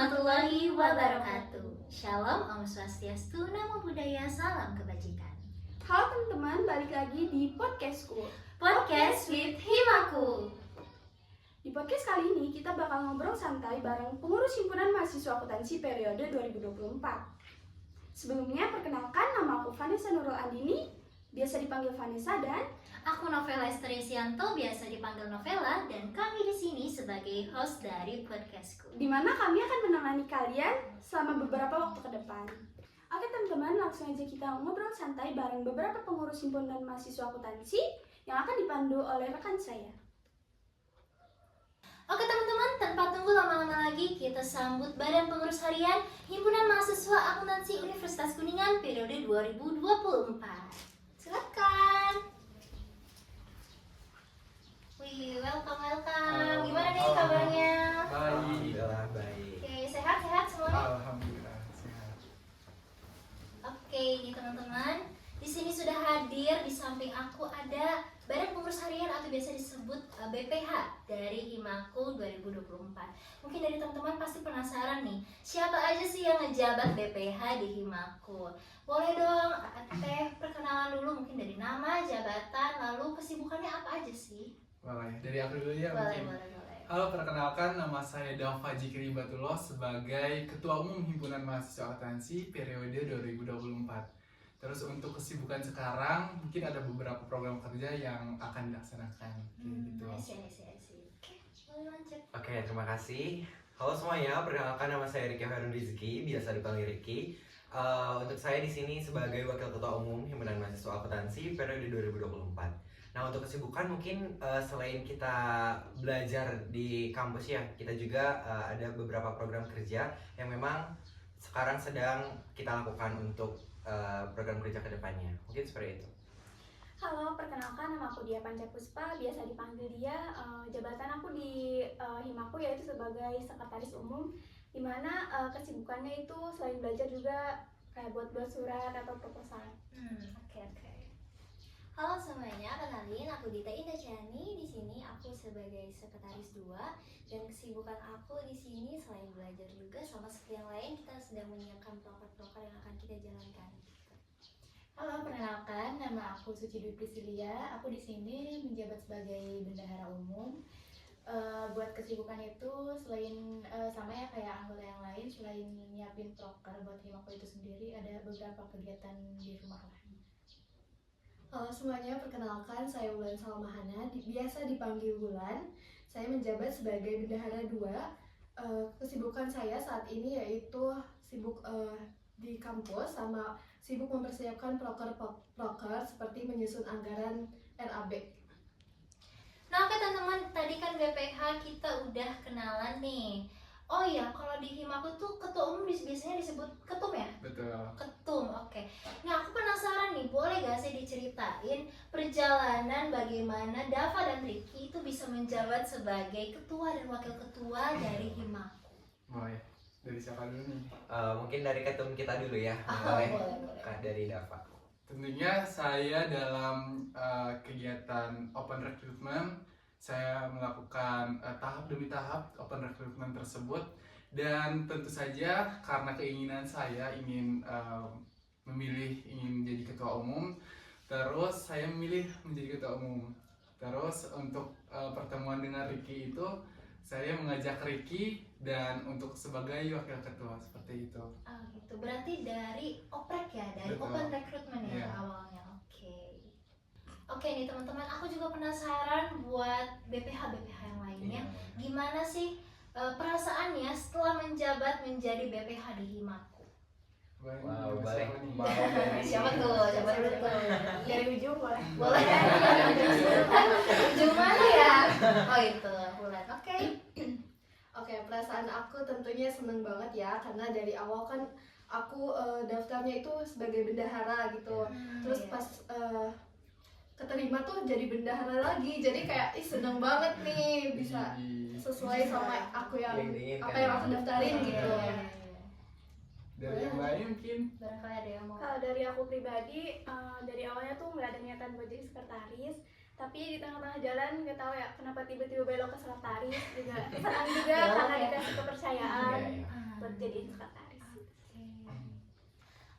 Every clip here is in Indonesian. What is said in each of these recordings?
warahmatullahi wabarakatuh. Shalom, Om Swastiastu, Namo Buddhaya, salam kebajikan. Halo teman-teman, balik lagi di podcastku. Podcast with Himaku. Di podcast kali ini kita bakal ngobrol santai bareng pengurus himpunan mahasiswa akuntansi periode 2024. Sebelumnya perkenalkan, nama aku Vanessa Nurul Andini, biasa dipanggil Vanessa, dan Aku Novela Esterisianto, biasa dipanggil Novela, dan kami di sini sebagai host dari podcastku. di mana kami akan menemani kalian selama beberapa waktu ke depan. Oke teman-teman, langsung aja kita ngobrol santai bareng beberapa pengurus himpunan mahasiswa akuntansi yang akan dipandu oleh rekan saya. Oke teman-teman, tanpa tunggu lama-lama lagi, kita sambut Badan Pengurus Harian Himpunan Mahasiswa Akuntansi Universitas Kuningan periode 2024. Silakan. Wih, welcome. Gimana nih kabarnya? Baik. Alhamdulillah baik. Oke, sehat-sehat semuanya? Alhamdulillah sehat. Oke, nih teman-teman, di sini sudah hadir di samping aku ada Badan Pengurus Harian atau biasa disebut BPH dari Himaku 2024. Mungkin dari teman-teman pasti penasaran nih, siapa aja sih yang ngejabat BPH di Himaku? Boleh dong, Teh perkenalan dulu mungkin dari nama, jabatan, lalu kesibukannya apa aja sih? Boleh, dari aku dulu ya Boleh. mungkin. Halo, perkenalkan nama saya Dava Jikri Batullah sebagai Ketua Umum Himpunan Mahasiswa Akuntansi periode 2024. Terus untuk kesibukan sekarang mungkin ada beberapa program kerja yang akan dilaksanakan gitu. I see. Oke, boleh lanjut. Oke, terima kasih. Halo semuanya, perkenalkan nama saya Riki Harun Rizky, biasa dipanggil Riki. Untuk saya di sini sebagai Wakil Ketua Umum Himpunan Mahasiswa Akuntansi periode 2024. Nah, untuk kesibukan mungkin selain kita belajar di kampus ya, kita juga ada beberapa program kerja yang memang sekarang sedang kita lakukan untuk program kerja kedepannya. Mungkin seperti itu. Halo, perkenalkan nama aku Dia Panca Puspa, biasa dipanggil Dia. Jabatan aku di Himaku yaitu sebagai sekretaris umum, di mana kesibukannya itu selain belajar juga kayak buat surat atau proposal. Oke. Halo semuanya, kenalin aku Dita Indah Chani. Di sini aku sebagai sekretaris 2 dan kesibukan aku di sini selain belajar juga sama seperti yang lain, kita sedang menyiapkan proker-proker yang akan kita jalankan. Halo, perkenalkan nama aku Suci Dwi Priscilia. Aku di sini menjabat sebagai bendahara umum. Buat kesibukan itu selain sama ya kayak anggota yang lain, selain nyiapin proker buat Himaku itu sendiri, ada beberapa kegiatan di rumah lah. Halo semuanya, perkenalkan saya Wulan Salmahana, biasa dipanggil Wulan. Saya menjabat sebagai bendahara 2. Kesibukan saya saat ini yaitu sibuk di kampus sama sibuk mempersiapkan proker seperti menyusun anggaran RAB. Nah oke teman-teman, tadi kan BPH kita udah kenalan nih. Oh iya, kalau di Himaku tuh ketua umum biasanya disebut ketum ya? Betul. Ketum, oke. Nah aku penasaran nih, boleh gak sih diceritain perjalanan bagaimana Dava dan Riki itu bisa menjabat sebagai ketua dan wakil ketua dari Himaku? Boleh. Dari siapa dulu nih? Mungkin dari ketum kita dulu ya. Boleh. Kak, dari Dava. Tentunya saya dalam kegiatan open recruitment, saya melakukan tahap demi tahap open recruitment tersebut, dan tentu saja karena keinginan saya ingin ingin jadi ketua umum, terus saya memilih menjadi ketua umum. Terus untuk pertemuan dengan Riki itu saya mengajak Riki dan untuk sebagai wakil ketua seperti itu. Gitu. Berarti dari oprek ya, dari Betul. open recruitment ya Iya. awalnya. Oke nih teman-teman, aku juga penasaran buat BPH yang lainnya. Gimana sih perasaannya setelah menjabat menjadi BPH di Himaku? Wow, Siapa nih? Siapa tuh? Siapa dulu tuh? Dari ujung boleh. Boleh. Ujung mana ya? Oh itu, Bulan. Oke. Oke, perasaan aku tentunya seneng banget ya, karena dari awal kan aku daftarnya itu sebagai bendahara gitu. Terus Iya. pas keterima tuh jadi bendahara lagi, jadi kayak seneng banget nih bisa sesuai sama aku yang apa yang aku daftarin gitu. Dari yang lain mungkin. Barangkali ada yang mau. Kalau dari aku pribadi, dari awalnya tuh nggak ada niatan buat jadi sekretaris, tapi di tengah-tengah jalan nggak tahu ya kenapa tiba-tiba belok ke sekretaris juga senang juga Belok karena ya? dikasih kepercayaan. buat jadiin sekretaris.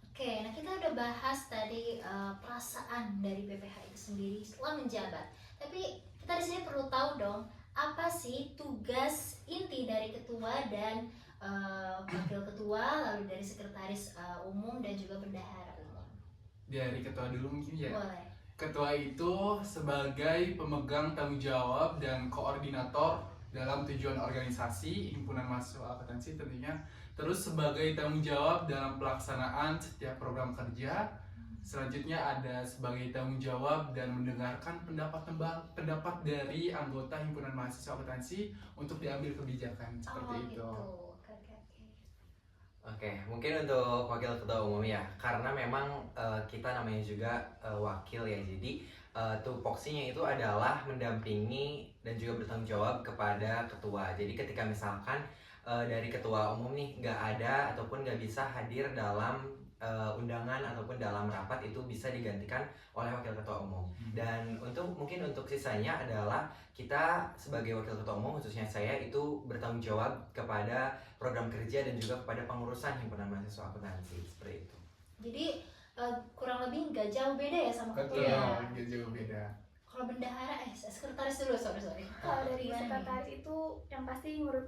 Oke, nah kita udah bahas tadi perasaan dari BPH itu sendiri setelah menjabat. Tapi kita di sini perlu tahu dong, apa sih tugas inti dari ketua dan wakil ketua, lalu dari sekretaris umum dan juga bendahara umum? Dari ketua dulu mungkin ya. Boleh. Ketua itu sebagai pemegang tanggung jawab dan koordinator dalam tujuan organisasi himpunan mahasiswa akuntansi tentunya. Terus sebagai tanggung jawab dalam pelaksanaan setiap program kerja. Selanjutnya ada sebagai tanggung jawab dan mendengarkan pendapat dari anggota himpunan mahasiswa akuntansi untuk diambil kebijakan seperti itu. Gitu. Oke. Oke, mungkin untuk wakil ketua umum ya, karena memang kita namanya juga wakil ya, jadi tupoksinya itu adalah mendampingi dan juga bertanggung jawab kepada ketua. Jadi ketika misalkan dari ketua umum nih nggak ada ataupun nggak bisa hadir dalam undangan ataupun dalam rapat, itu bisa digantikan oleh wakil ketua umum. Dan mungkin untuk sisanya adalah kita sebagai wakil ketua umum, khususnya saya, itu bertanggung jawab kepada program kerja dan juga kepada pengurusan himpunan mahasiswa akuntansi seperti itu. Jadi kurang lebih nggak jauh beda ya sama ketua. Betul, Ya? nggak jauh beda. Kalau bendahara, sekretaris dulu, sorry. Kalau dari Gimana nih? sekretaris itu yang pasti ngurus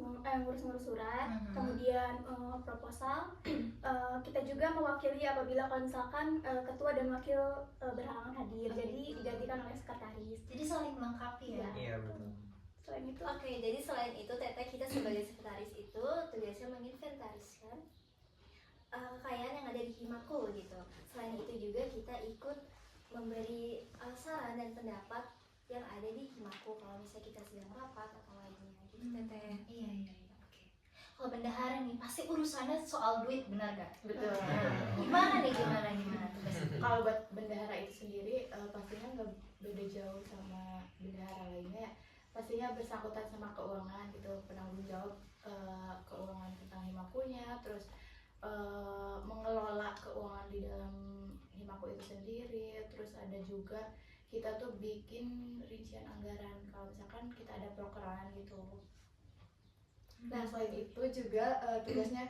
surat, Mhm. kemudian proposal. Kita juga mewakili apabila kalau misalkan ketua dan wakil berhalangan hadir, jadi digantikan oleh sekretaris. Jadi saling melengkapi ya. Iya betul. Selain itu, Oke, jadi selain itu Teteh, kita sebagai sekretaris itu tugasnya menginventariskan kekayaan yang ada di Himaku gitu. Selain itu juga kita ikut memberi saran dan pendapat yang ada di Himaku kalau misalnya kita sedang rapat atau lainnya gitu Teteh. Iya. Oke. Kalau bendahara nih pasti urusannya soal duit, benar gak? Betul. Gimana tugasnya? Kalau buat bendahara itu sendiri pastinya nggak beda jauh sama bendahara lainnya. Pastinya bersangkutan sama keuangan gitu, penanggung jawab keuangan tentang Himakunya, terus mengelola keuangan di dalam Himaku itu sendiri. Terus ada juga kita tuh bikin rincian anggaran kalau misalkan kita ada prokeran gitu. Nah, selain itu juga tugasnya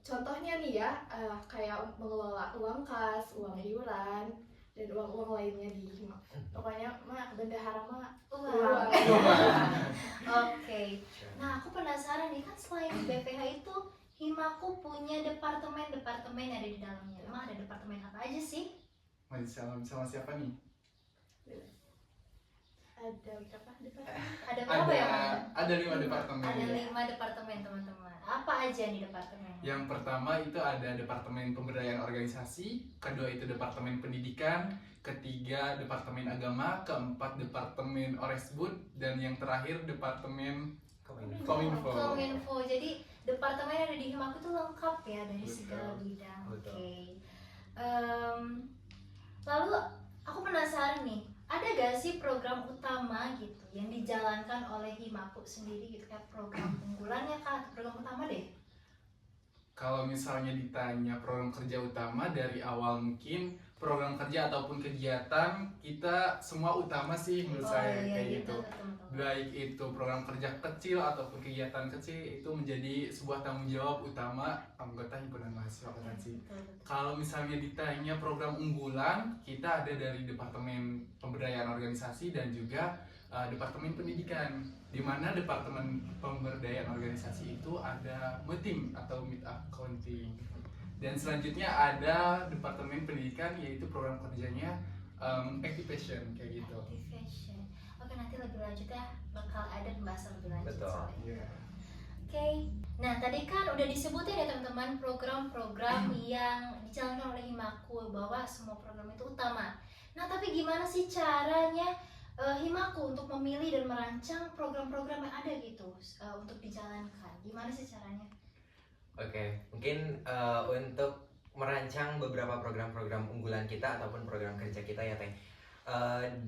contohnya nih ya, kayak mengelola uang kas, uang iuran, dan uang-uang lainnya di Himak. Pokoknya mah bendahara mah Uang. Oke. Nah, aku penasaran nih, kan selain BPH itu Himaku punya departemen yang ada di dalamnya. Emang ada departemen apa aja sih? Sama siapa nih? ada berapa departemen? Ada berapa ya? Ada 5 departemen. Ada 5 departemen, teman-teman. Apa aja nih departemen? Yang pertama itu ada departemen pemberdayaan organisasi, kedua itu departemen pendidikan, ketiga departemen agama, keempat departemen Oresbud, dan yang terakhir departemen Kominfo. Kominfo. Jadi departemen yang ada di Himaku itu lengkap ya dari Betul. segala bidang. Betul. Oke. Lalu aku penasaran nih, ada gak sih program utama gitu yang dijalankan oleh Himaku sendiri gitu, kayak program unggulannya kah atau program utama deh? Kalau misalnya ditanya program kerja utama, dari awal mungkin program kerja ataupun kegiatan kita semua utama sih menurut saya kayak gitu. teman-teman. Baik itu program kerja kecil ataupun kegiatan kecil, itu menjadi sebuah tanggung jawab utama anggota himpunan mahasiswa akuntansi. Betul. Kalau misalnya ditanya program unggulan, kita ada dari departemen pemberdayaan organisasi dan juga departemen pendidikan, di mana departemen pemberdayaan organisasi itu ada meeting atau meet accounting, dan selanjutnya ada departemen pendidikan yaitu program kerjanya activation kayak gitu. Activation. Oke, nanti lebih lanjut ya, bakal ada pembahasan lebih lanjut Betul. soal itu. Iya. Oke. Nah, tadi kan udah disebutin ya teman-teman program-program yang dijalankan oleh Himaku, bahwa semua program itu utama. Nah, tapi gimana sih caranya Himaku untuk memilih dan merancang program-program yang ada gitu untuk dijalankan? Gimana sih caranya? Oke, mungkin untuk merancang beberapa program-program unggulan kita ataupun program kerja kita ya Teh.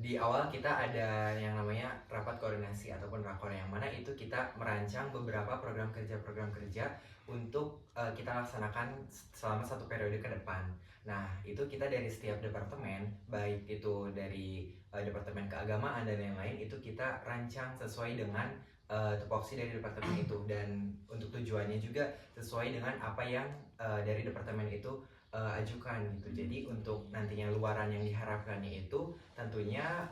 Di awal kita ada yang namanya rapat koordinasi ataupun rakor, yang mana itu kita merancang beberapa program kerja untuk kita laksanakan selama 1 periode ke depan. Nah, itu kita dari setiap departemen, baik itu dari departemen keagamaan dan yang lain, itu kita rancang sesuai dengan tupoksi dari departemen itu, dan untuk tujuannya juga sesuai dengan apa yang dari departemen itu ajukan gitu. Jadi untuk nantinya luaran yang diharapkannya itu tentunya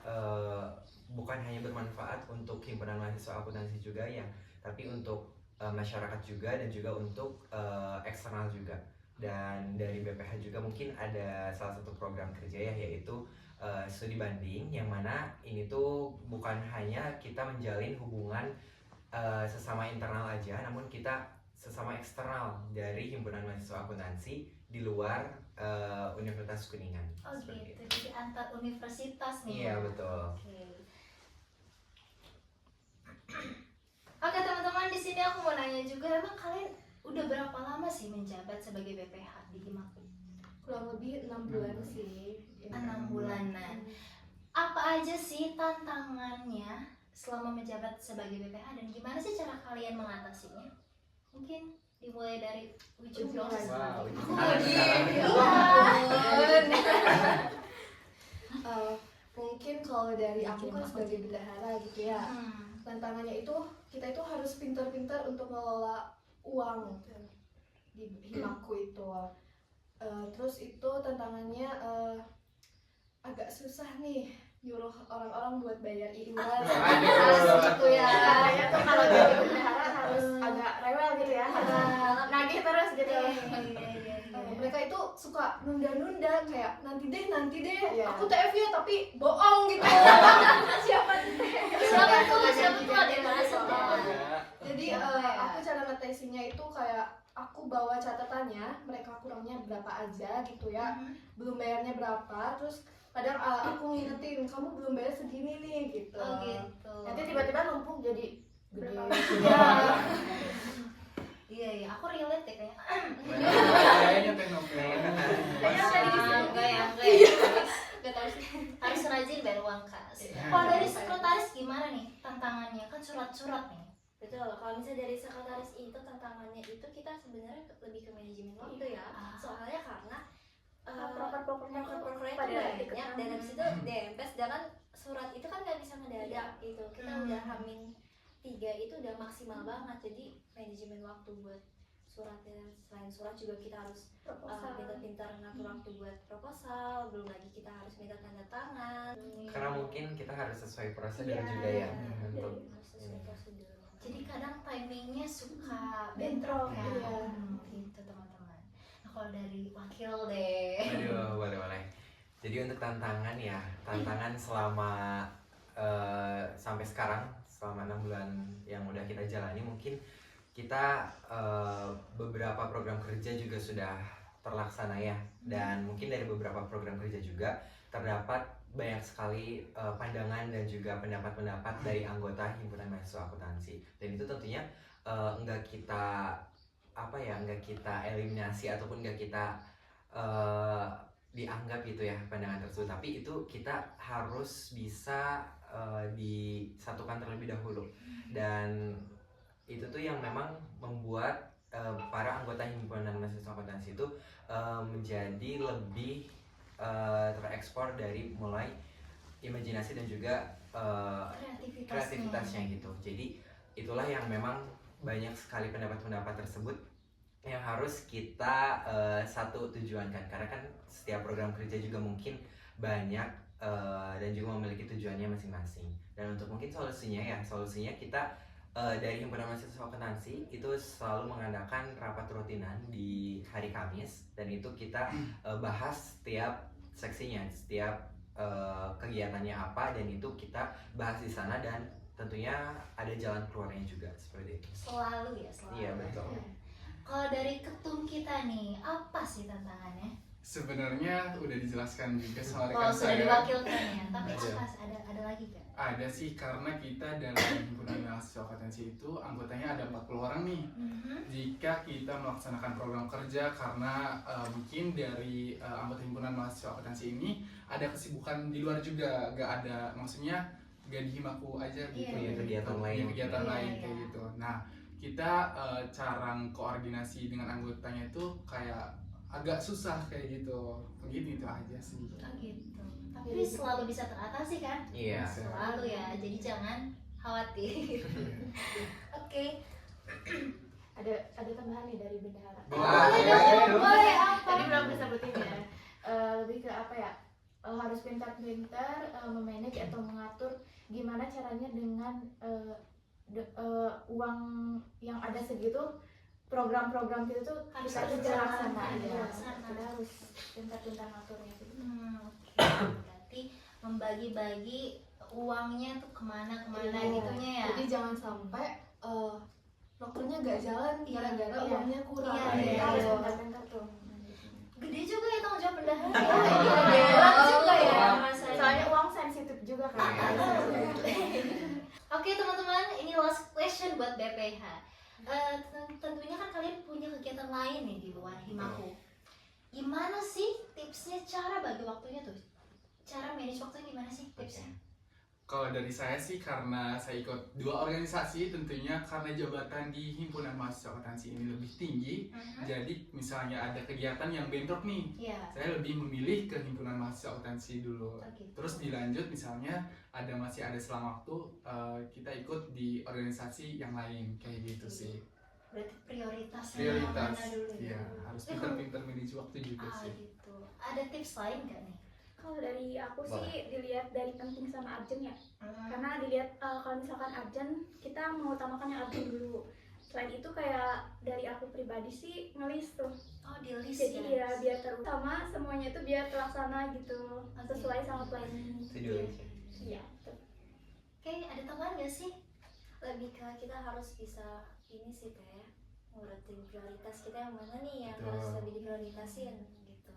bukan hanya bermanfaat untuk himpunan mahasiswa akuntansi juga ya, tapi untuk masyarakat juga, dan juga untuk eksternal juga. Dan dari BPH juga mungkin ada salah satu program kerja ya, yaitu studi banding, yang mana ini tuh bukan hanya kita menjalin hubungan sesama internal aja, namun kita sesama eksternal dari himpunan mahasiswa akuntansi di luar Universitas Kuningan. Oh Seperti gitu, itu. jadi antar universitas nih. Iya ya? betul. Oke. Oke teman-teman, di sini aku mau nanya juga, emang kalian udah berapa lama sih menjabat sebagai BPH di Himaku? Kurang lebih 6 bulan sih. 6 bulanan. Apa aja sih tantangannya selama menjabat sebagai BPH, dan gimana sih cara kalian mengatasinya? Mungkin dimulai dari ujung dong. Wow, Mungkin kalau dari aku kan sebagai bendahara gitu ya, tantangannya itu kita itu harus pintar-pintar untuk mengelola uang di Himaku itu. Terus itu tantangannya agak susah nih nyuruh orang-orang buat bayar iuran. Harus gitu ya. Katanya tuh kalau jadi bendahara harus agak rewel gitu ya, harus nagih terus gitu. Mereka itu suka nunda-nunda, kayak nanti deh Iya. aku TF ya tapi bohong gitu. Siapa tuh? Siapa tuh ada yang merasa Jadi aku cara ngetesinya itu kayak aku bawa catatannya mereka kurangnya berapa aja gitu ya, belum bayarnya berapa, terus kadang aku ngingetin kamu belum bayar segini nih gitu. Oh gitu. Nanti tiba-tiba numpuk jadi gede. Iya, aku relate ya kayaknya. Kayaknya teknovel. Kayaknya tadi Enggak ya. Enggak tahu sih. Harus rajin bayar uang kas. Kalau dari sekretaris gimana nih tantangannya? Kan surat-surat nih. Betul, kalau misalnya dari sekretaris itu tantangannya itu kita sebenarnya lebih ke manajemen waktu ya. Soalnya karena proker-prokernya itu pada banyak, deket dan habis itu DMP, sedangkan surat itu kan nggak bisa mendadak gitu. Kita udah Hamin 3 itu udah maksimal banget, jadi manajemen waktu buat surat, dan selain surat juga kita harus pintar-pintar ngatur waktu buat proposal, belum lagi kita harus minta tanda tangan. Karena mungkin kita harus sesuai prosedur Iya, juga ya iya. untuk Harus sesuai prosedur. Jadi kadang timingnya suka bentrok ya. Gitu teman-teman. Nah kalau dari wakil deh. Aduh, boleh. Jadi untuk tantangan ya, tantangan selama sampai sekarang, selama 6 bulan yang udah kita jalani, mungkin kita beberapa program kerja juga sudah terlaksana ya. Dan mungkin dari beberapa program kerja juga terdapat banyak sekali pandangan dan juga pendapat-pendapat dari anggota himpunan mahasiswa akuntansi. Dan itu tentunya nggak kita eliminasi ataupun nggak kita dianggap gitu ya pandangan tersebut, tapi itu kita harus bisa disatukan terlebih dahulu. Dan itu tuh yang memang membuat para anggota himpunan mahasiswa akuntansi itu menjadi lebih terekspor dari mulai imajinasi dan juga kreativitasnya gitu. Jadi itulah yang memang banyak sekali pendapat-pendapat tersebut yang harus kita satu tujuankan, karena kan setiap program kerja juga mungkin banyak dan juga memiliki tujuannya masing-masing. Dan untuk mungkin solusinya kita dari himpunan mahasiswa akuntansi itu selalu mengadakan rapat rutinan di hari Kamis, dan itu kita bahas setiap seksinya, setiap kegiatannya apa, dan itu kita bahas di sana, dan tentunya ada jalan keluarnya juga seperti itu. Selalu ya, selalu. Iya betul. Kalau dari ketum kita nih, apa sih tantangannya? Sebenarnya udah dijelaskan juga sama Kalau rekan sudah saya. diwakilkan ya, tapi Iya. ada lagi kan? Ada sih, karena kita dalam himpunan mahasiswa akuntansi itu anggotanya ada 40 orang nih. Jika kita melaksanakan program kerja, karena mungkin dari anggota himpunan mahasiswa akuntansi ini ada kesibukan di luar juga, maksudnya gak di Himaku aja gitu. Iya, kegiatan lain. Kegiatan Iya, lain iya. kayak gitu. Nah, kita cara koordinasi dengan anggotanya itu kayak agak susah kayak gitu. Begitu itu aja sih. Oh gitu. Tapi selalu bisa teratasi kan? Iya. Selalu ya. Jadi jangan khawatir. Oke. Ada tambahan nih dari bendahara. Boleh dong, boleh apa? Tadi belum disebutin ya. Lebih ke apa ya? Harus pintar-pintar memanage atau mengatur gimana caranya dengan uang yang ada segitu, program-program kita tuh Harus kita terlaksana, terlaksana. Kita harus pintar-pintar ngaturnya gitu. Oke. Berarti membagi-bagi uangnya tuh kemana gitunya ya. Jadi jangan sampai dokternya nggak jalan gara-gara Iya. uangnya kurang. Iya, Kita iya. harus pintar-pintar tuh. Gede juga ya tanggung jawab bendahara ya. Iya. Berat juga ya Iya. rasanya. Soalnya uang sensitif juga kan. Oke teman-teman, ini last question buat BPH. Tentunya kan kalian punya kegiatan lain nih di luar Himaku. Gimana sih tipsnya cara bagi waktunya tuh? Cara manage waktunya gimana sih tipsnya? Kalau dari saya sih karena saya ikut 2 organisasi, tentunya karena jabatan di himpunan mahasiswa akuntansi ini lebih tinggi, jadi misalnya ada kegiatan yang bentrok nih, Iya. saya lebih memilih ke himpunan mahasiswa akuntansi dulu. Oke. Terus dilanjut misalnya masih ada selang waktu, kita ikut di organisasi yang lain kayak gitu sih. Berarti prioritasnya Prioritas, mana dulu ya? iya harus pintar-pintar manage waktu juga sih. Gitu. Ada tips lain nggak nih? Kalau dari aku sih dilihat dari penting sama urgent ya. Hmm. Karena dilihat kalau misalkan urgent, kita mengutamakan yang urgent dulu. Selain itu kayak dari aku pribadi sih ngelis tuh. Oh, di list Jadi ya. ya biar terutama semuanya itu biar terlaksana gitu, sesuai sama planning. Setuju. Iya. Betul. Oke, ada tambahan nggak sih? Lebih ke kita harus bisa ini sih Teh, ngurutin prioritas kita yang mana nih yang Betul. harus lebih diprioritasin gitu.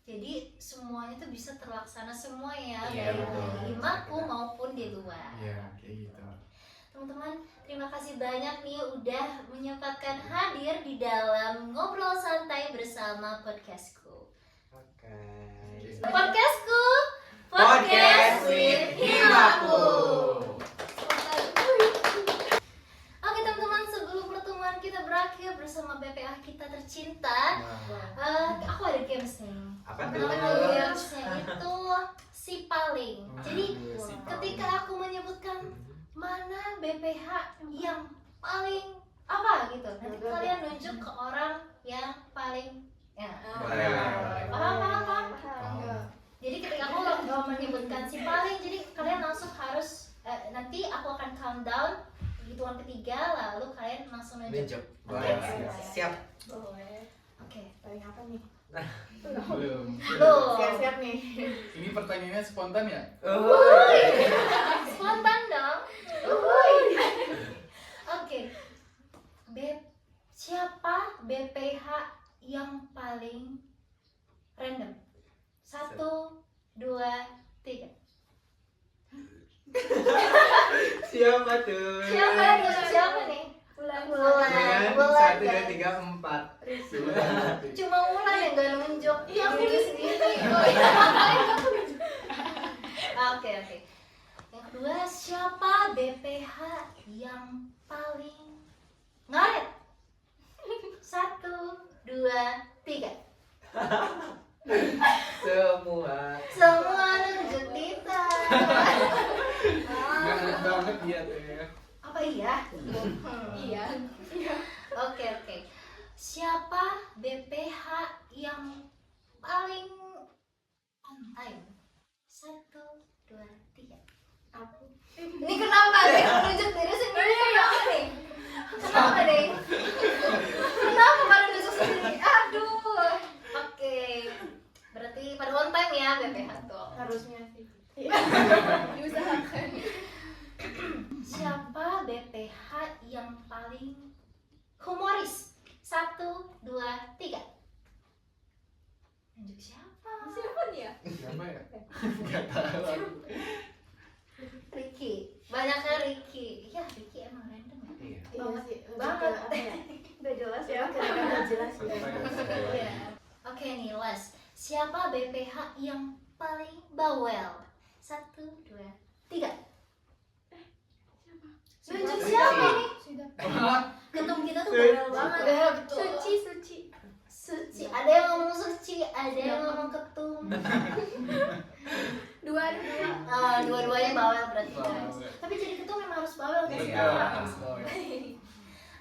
Jadi semuanya tuh bisa terlaksana semua ya, Iya, baik betul. di Himaku maupun di luar. Iya kayak gitu. Teman-teman, terima kasih banyak nih udah menyempatkan hadir di dalam ngobrol santai bersama podcastku. Oke. Podcastku, Podcast with Himaku. Oke teman-teman, sebelum pertemuan kita berakhir bersama BPH kita tercinta, aku ada games nih. Apa tuh? Nama gamesnya itu si paling. Jadi Si ketika aku menyebutkan mana BPH yang paling apa gitu, nanti kalian nunjuk ke orang yang paling ya. Boleh. Paham? Oh. Jadi ketika aku menyebutkan si paling, jadi kalian langsung harus nanti aku akan countdown hitungan ketiga, lalu kalian langsung nunjuk. Nunjuk. Oke. Boleh. Siap. Boleh. Oke. Paling apa nih? Belum. Loh. Siap-siap nih. Ini pertanyaannya spontan ya? Spontan dong. Oke. Siapa BPH yang paling random? 1, 2, 3. Siapa tuh? Siapa nih? Bulan. Bulan. 1, 2, 3, 4. Cuma Wulan yang gak nunjuk. Iya, aku di sendiri. Oke. Yang kedua, siapa BPH yang paling ngaret? 1, 2, 3. Semua nunjuk kita. Banget banget dia tuh ya. Apa iya? Iya. Oke. Siapa BPH yang paling on time? 1, 2, 3. Aku. Ini kenapa sih nunjuk diri sendiri? Kenapa nih? Kenapa nih? Kenapa pada nunjuk sendiri? Aduh. Oke. Berarti pada on time ya BPH tuh. Harusnya sih. Diusahakan. Siapa BPH yang paling humoris? 1, 2, 3. Nunjuk siapa? Siapa nih ya? Siapa ya? Gak tahu. Ricky. Banyaknya Ricky. Ya Ricky emang random ya. Iya. Iya sih. Banget. Apa ya? Udah jelas ya. Udah jelas Siapa ya. ya? Iya. Oke nih Les. Siapa BPH yang paling bawel? 1, 2, 3. Nunjuk siapa nih? Ketum kita tuh bawel banget. Suci. Suci. Ada yang ngomong Suci, ada yang ngomong Ketum. Dua-duanya bawel berarti Bawel. guys. Tapi jadi ketua memang harus bawel guys. Iya.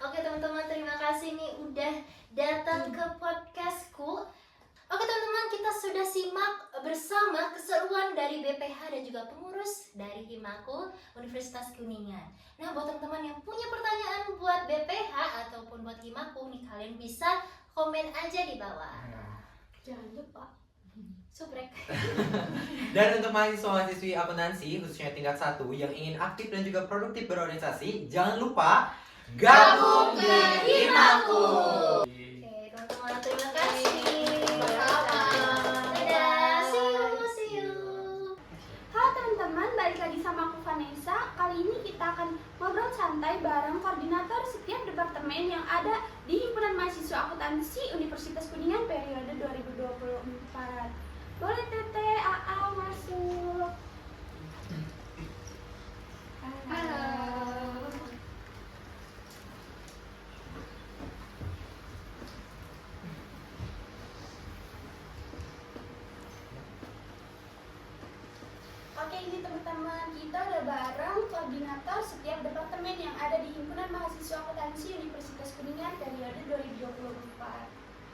Oke teman-teman, terima kasih nih udah datang ke podcastku. Oke teman-teman, kita sudah simak bersama keseruan dari BPH dan juga pengurus dari Himakul Universitas Kuningan. Nah buat teman-teman yang punya pertanyaan buat BPH ataupun buat Himakul nih, kalian bisa komen aja di bawah. Jangan lupa. Subrek. Dan untuk mahasiswa-mahasiswi akuntansi khususnya tingkat 1 yang ingin aktif dan juga produktif berorganisasi, jangan lupa gabung ke Himakul. Oke teman-teman, terima kasih. Sama-sama. Dadah, see you. Halo teman-teman, balik lagi sama aku Vanessa. Kali ini kita akan ngobrol santai bareng koordinator setiap departemen yang ada di Himpunan Mahasiswa Akuntansi Universitas Kuningan periode 2024. Boleh Tete, AA masuk. Halo. Oke, ini teman-teman, kita udah bareng koordinator setiap departemen yang ada di Himpunan Mahasiswa Akuntansi Universitas Kuningan periode 2024.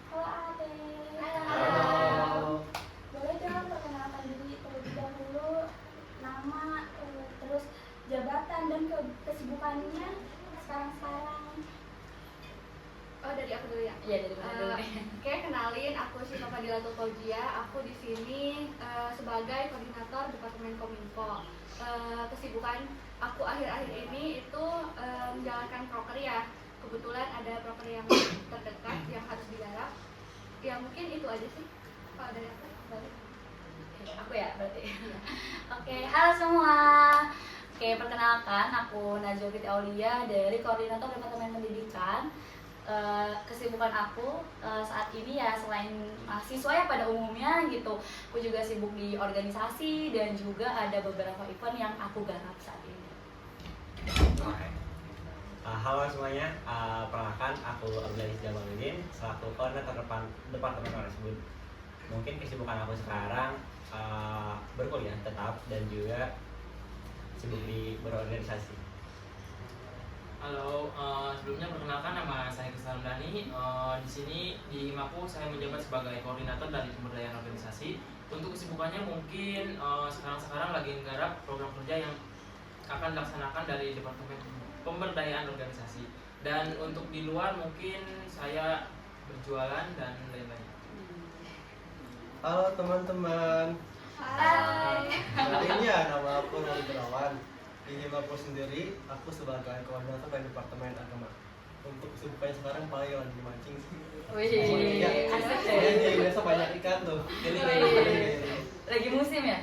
Halo Ate. Halo. Boleh dong perkenalkan diri terlebih dahulu, nama, terus jabatan dan kesibukannya sekarang-sekarang. Oh, dari aku dulu ya. Iya dari mana dulu nih? Oke, kenalin, aku Syifa Fadila Fauzia. Aku di sini sebagai koordinator Departemen Kominfo. Kesibukan aku akhir-akhir ini itu menjalankan proker ya. Kebetulan ada proker yang terdekat yang harus digarap. Ya mungkin itu aja sih. Kalau dari aku, balik. Aku ya berarti. Oke, halo semua. Oke, perkenalkan aku Najwa Fitri Aulia dari Koordinator Departemen Pendidikan. Kesibukan aku saat ini ya selain mahasiswa ya pada umumnya gitu, aku juga sibuk di organisasi dan juga ada beberapa event yang aku garap saat ini. Oke. Halo semuanya, perkenalkan aku Abdulaziz Jamaluddin selaku koordinator departemen tersebut. Mungkin kesibukan aku sekarang berkuliah tetap dan juga sibuk di berorganisasi. Halo, sebelumnya perkenalkan nama saya Kristal Dani. Di sini di Himakul saya menjabat sebagai koordinator dari pemberdayaan organisasi. Untuk kesibukannya mungkin sekarang lagi menggarap program kerja yang akan dilaksanakan dari Departemen Pemberdayaan Organisasi. Dan untuk di luar mungkin saya berjualan dan lain-lain. Halo teman-teman. Hai. Kenalin nama aku Nuri Gunawan. Di Himakul sendiri, aku sebagai koordinator dari Departemen Agama. Untuk kesibukannya sekarang paling lagi mancing sih. Wih, asik Soalnya deh. biasa banyak ikan tuh. Jadi Lagi musim ya?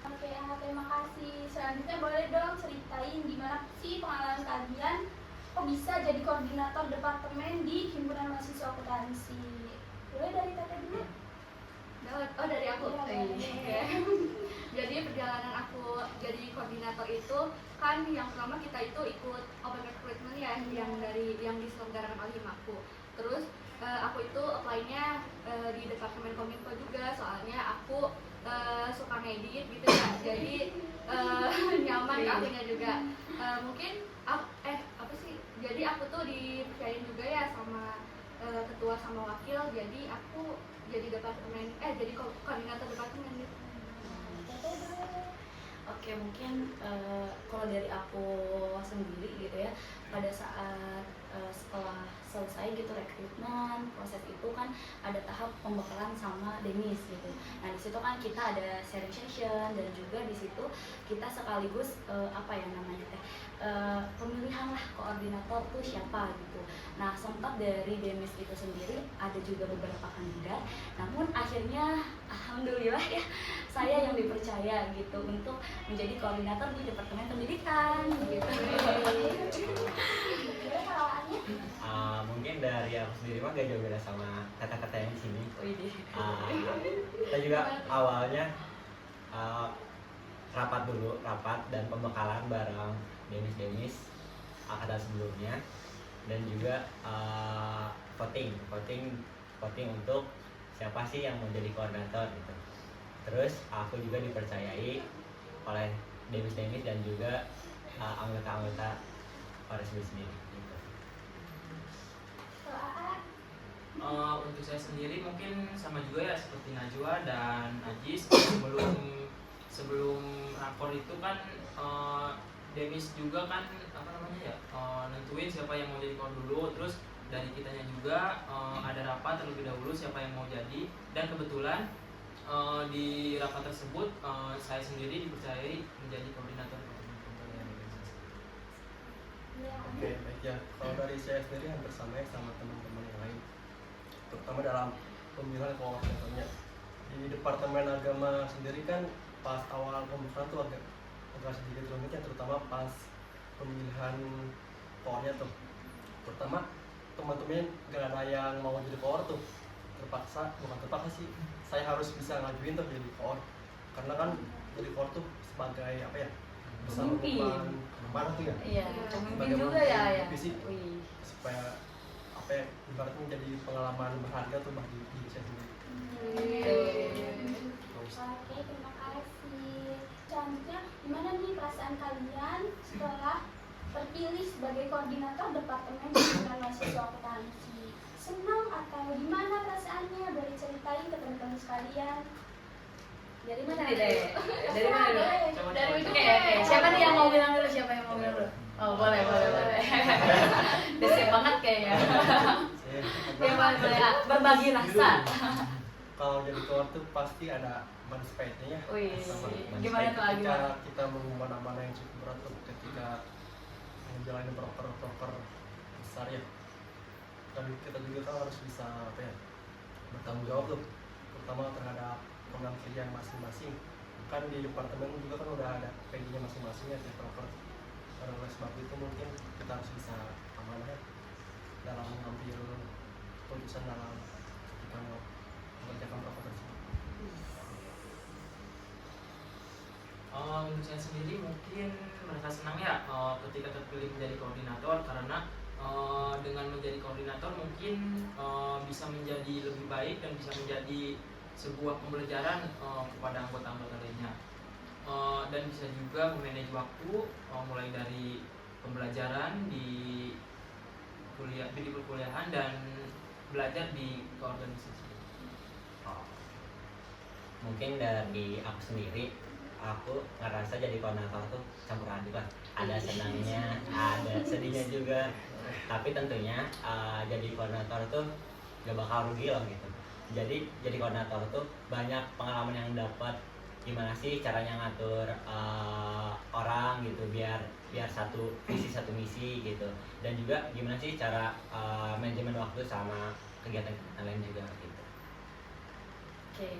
Oke, terima kasih. Selanjutnya boleh dong ceritain gimana sih pengalaman kalian kok bisa jadi koordinator departemen di Himpunan Mahasiswa Akuntansi. Boleh dari Tete dulu? Oh, dari aku. Iya, Oke. Jadi perjalanan aku jadi koordinator itu kan yang pertama kita itu ikut open recruitment ya, yang diselenggarakan oleh Himakul. Terus aku itu apply-nya di Departemen Kominfo juga, soalnya aku suka ngedit gitu ya. Jadi nyaman akunya juga. Mungkin apa sih? Jadi aku tuh dipercayain juga ya sama ketua sama wakil. Jadi aku jadi jadi koordinator departemen gitu. Oke, mungkin kalau dari aku sendiri gitu ya, pada saat setelah selesai gitu rekrutmen, proses itu kan ada tahap pembekalan sama Demis gitu. Nah di situ kan kita ada sharing session dan juga di situ kita sekaligus apa ya namanya pemilihan lah koordinator tuh siapa gitu. Nah sempat dari Demis itu sendiri ada juga beberapa kandidat, namun akhirnya alhamdulillah ya saya yang dipercaya gitu untuk menjadi koordinator di Departemen Pendidikan gitu. Mungkin dari aku sendiri mah gak jauh beda sama kata-kata yang di sini. Widih. Kita juga awalnya rapat dan pembekalan bareng Demis angkatan sebelumnya, dan juga voting untuk siapa sih yang mau jadi koordinator gitu. Terus aku juga dipercayai oleh Demis dan juga anggota-anggota Oresbi sendiri gitu. Untuk saya sendiri mungkin sama juga ya seperti Najwa dan Ajis. Sebelum rakor itu kan Demis juga kan nentuin siapa yang mau jadi kor dulu. Terus dari kitanya juga ada rapat terlebih dahulu siapa yang mau jadi, dan kebetulan di rapat tersebut saya sendiri dipercayai menjadi koordinator pemberdayaan organisasi. Oke, baik ya. Kalau dari saya sendiri hampir sama ya sama teman-teman yang lain, terutama dalam pemilihan koordinatornya. Di Departemen Agama sendiri kan pas awal pembukaan tuh agak sedikit rumit ya, terutama pas pemilihan koordinator. Terutama teman-teman gak ada yang mau jadi koor tuh, bukan terpaksa sih, saya harus bisa ngajuin tuh jadi koor, karena kan jadi koor tuh sebagai apa ya, bisa mengembang kemana tuh ya, Iya, pemimpin sebagai juga ya. visi Wih. supaya apa ya, ibaratnya menjadi pengalaman berharga tuh bagi diri saya sendiri. Oke, terima kasih. Selanjutnya, gimana nih perasaan kalian setelah terpilih sebagai koordinator Departemen Bimbingan Mahasiswa Akuntansi? Senang atau gimana perasaannya? Boleh ceritain ke teman-teman sekalian. Dari mana nih Dek? Dari mana dulu? Coba, Dari coba, ujung coba. ya. Siapa nih yang mau bilang dulu? Siapa yang mau bilang dulu? Oh boleh. Udah siap banget kayaknya. Ya boleh berbagi rasa. Kalau jadi koor tuh pasti ada manis pahitnya ya. Wih, Sama manis gimana pahit tuh, ketika gimana? kita mengumumkan amanah yang cukup berat tuh, ketika menjalani proker besar ya. Dan kita juga kan harus bisa apa ya, bertanggung jawab tuh, terutama terhadap program kerja masing-masing. Kan di departemen juga kan udah ada PD-nya masing-masing ya, di proker. Dan oleh sebab itu mungkin kita harus bisa amanah ya dalam mengambil keputusan dalam ketika mengerjakan proker tersebut. Untuk saya sendiri mungkin merasa senang ya ketika terpilih menjadi koordinator, karena dengan menjadi koordinator mungkin bisa menjadi lebih baik dan bisa menjadi sebuah pembelajaran kepada anggota-anggota lainnya, dan bisa juga memanage waktu mulai dari pembelajaran di perkuliahan dan belajar di keorganisasi. Mungkin dari aku sendiri, aku ngerasa jadi koordinator tuh campur aduk lah. Ada senangnya, ada sedihnya juga. Tapi tentunya jadi koordinator tuh gak bakal rugi loh gitu. Jadi koordinator tuh banyak pengalaman yang dapat, gimana sih caranya ngatur orang gitu biar satu misi gitu. Dan juga gimana sih cara manajemen waktu sama kegiatan lain juga gitu. Oke,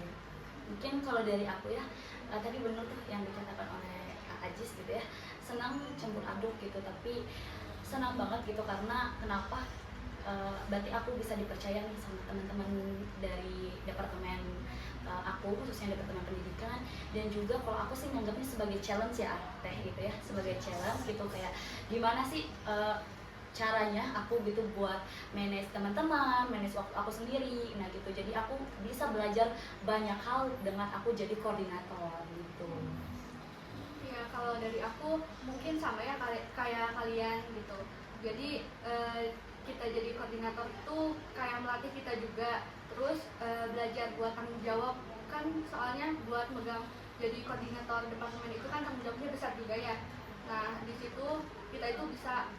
mungkin kalau dari aku ya, tadi benar tuh yang dikatakan oleh Kak Ajis gitu ya, senang campur aduk gitu, tapi senang banget gitu karena kenapa? Berarti aku bisa dipercaya nih sama teman-teman dari departemen aku, khususnya departemen pendidikan, dan juga kalau aku sih menganggapnya sebagai challenge ya Teh gitu ya, sebagai challenge gitu, kayak gimana sih caranya aku gitu buat manage teman-teman, manage waktu aku sendiri, nah gitu. Jadi aku bisa belajar banyak hal dengan aku jadi koordinator gitu. Ya kalau dari aku mungkin sama ya kayak kalian gitu. Jadi kita jadi koordinator itu kayak melatih kita juga, terus belajar buat tanggung jawab kan, soalnya buat megang jadi koordinator departemen itu kan tanggung jawabnya besar juga ya. Nah di situ kita itu bisa